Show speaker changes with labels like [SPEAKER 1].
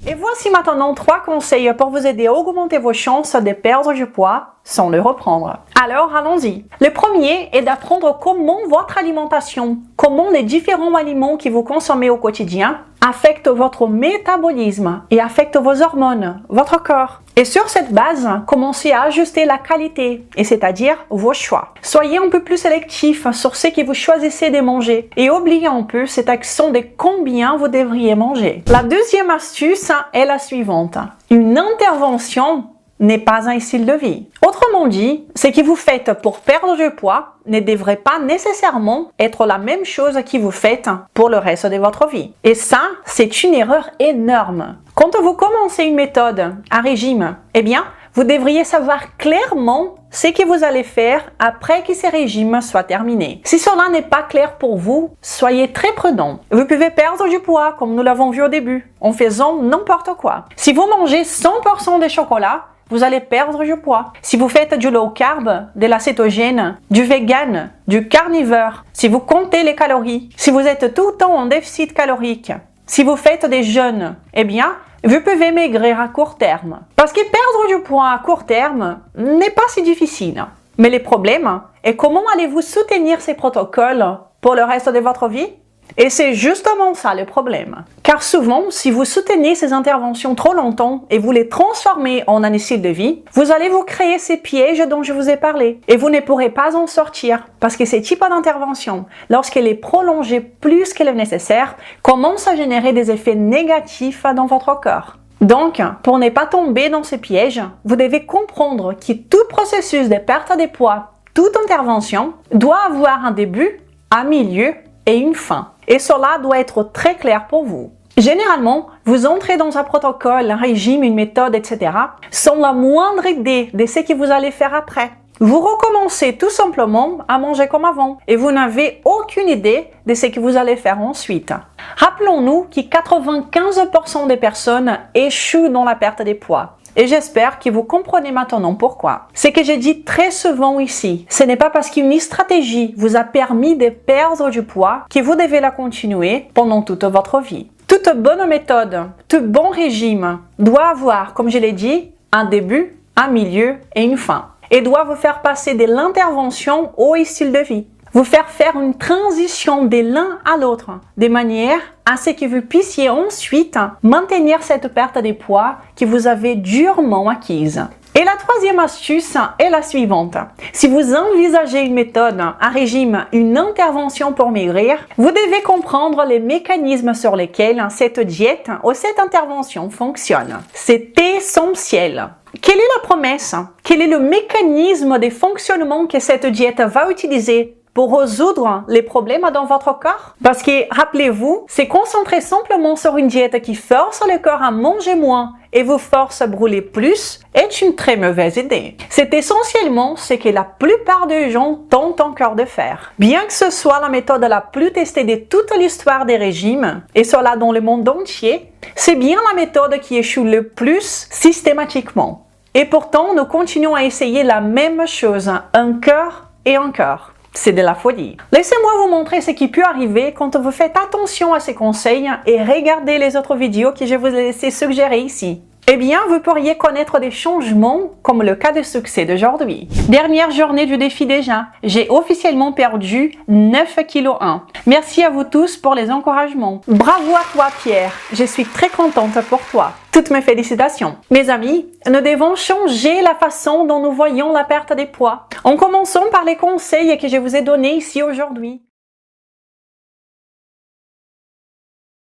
[SPEAKER 1] Et voici maintenant 3 conseils pour vous aider à augmenter vos chances de perdre du poids sans le reprendre. Alors allons-y. Le premier est d'apprendre comment votre alimentation, comment les différents aliments que vous consommez au quotidien affectent votre métabolisme et affectent vos hormones, votre corps. Et sur cette base, commencez à ajuster la qualité, et c'est-à-dire vos choix. Soyez un peu plus sélectif sur ce que vous choisissez de manger et oubliez un peu cet accent de combien vous devriez manger. La deuxième astuce est la suivante. Une intervention n'est pas un style de vie. Autrement dit, ce que vous faites pour perdre du poids ne devrait pas nécessairement être la même chose que vous faites pour le reste de votre vie. Et ça, c'est une erreur énorme. Quand vous commencez une méthode, un régime, eh bien, vous devriez savoir clairement ce que vous allez faire après que ce régime soit terminé. Si cela n'est pas clair pour vous, soyez très prudent. Vous pouvez perdre du poids, comme nous l'avons vu au début, en faisant n'importe quoi. Si vous mangez 100% de chocolat, vous allez perdre du poids. Si vous faites du low carb, de la cétogène, du vegan, du carnivore, si vous comptez les calories, si vous êtes tout le temps en déficit calorique, si vous faites des jeûnes, eh bien, vous pouvez maigrir à court terme. Parce que perdre du poids à court terme n'est pas si difficile. Mais le problème est comment allez-vous soutenir ces protocoles pour le reste de votre vie? Et c'est justement ça le problème. Car souvent, si vous soutenez ces interventions trop longtemps et vous les transformez en un style de vie, vous allez vous créer ces pièges dont je vous ai parlé. Et vous ne pourrez pas en sortir parce que ces types d'intervention, lorsqu'elle est prolongée plus que le nécessaire, commencent à générer des effets négatifs dans votre corps. Donc, pour ne pas tomber dans ces pièges, vous devez comprendre que tout processus de perte de poids, toute intervention, doit avoir un début, un milieu et une fin. Et cela doit être très clair pour vous. Généralement, vous entrez dans un protocole, un régime, une méthode, etc. sans la moindre idée de ce que vous allez faire après. Vous recommencez tout simplement à manger comme avant et vous n'avez aucune idée de ce que vous allez faire ensuite. Rappelons-nous que 95% des personnes échouent dans la perte de poids. Et j'espère que vous comprenez maintenant pourquoi. Ce que je dis très souvent ici, ce n'est pas parce qu'une stratégie vous a permis de perdre du poids que vous devez la continuer pendant toute votre vie. Toute bonne méthode, tout bon régime doit avoir, comme je l'ai dit, un début, un milieu et une fin. Et doit vous faire passer de l'intervention au style de vie. Vous faire une transition de l'un à l'autre, de manière à ce que vous puissiez ensuite maintenir cette perte de poids que vous avez durement acquise. Et la troisième astuce est la suivante. Si vous envisagez une méthode, un régime, une intervention pour maigrir, vous devez comprendre les mécanismes sur lesquels cette diète ou cette intervention fonctionne. C'est essentiel. Quelle est la promesse? Quel est le mécanisme de fonctionnement que cette diète va utiliser pour résoudre les problèmes dans votre corps? Parce que, rappelez-vous, se concentrer simplement sur une diète qui force le corps à manger moins et vous force à brûler plus est une très mauvaise idée. C'est essentiellement ce que la plupart des gens tentent encore de faire. Bien que ce soit la méthode la plus testée de toute l'histoire des régimes, et cela dans le monde entier, c'est bien la méthode qui échoue le plus systématiquement. Et pourtant, nous continuons à essayer la même chose encore et encore. C'est de la folie. Laissez-moi vous montrer ce qui peut arriver quand vous faites attention à ces conseils et regardez les autres vidéos que je vous ai laissé suggérer ici. Eh bien, vous pourriez connaître des changements comme le cas de succès d'aujourd'hui. Dernière journée du défi déjà, j'ai officiellement perdu 9,1 kg. Merci à vous tous pour les encouragements. Bravo à toi Pierre, je suis très contente pour toi. Toutes mes félicitations. Mes amis, nous devons changer la façon dont nous voyons la perte des poids. En commençant par les conseils que je vous ai donnés ici aujourd'hui.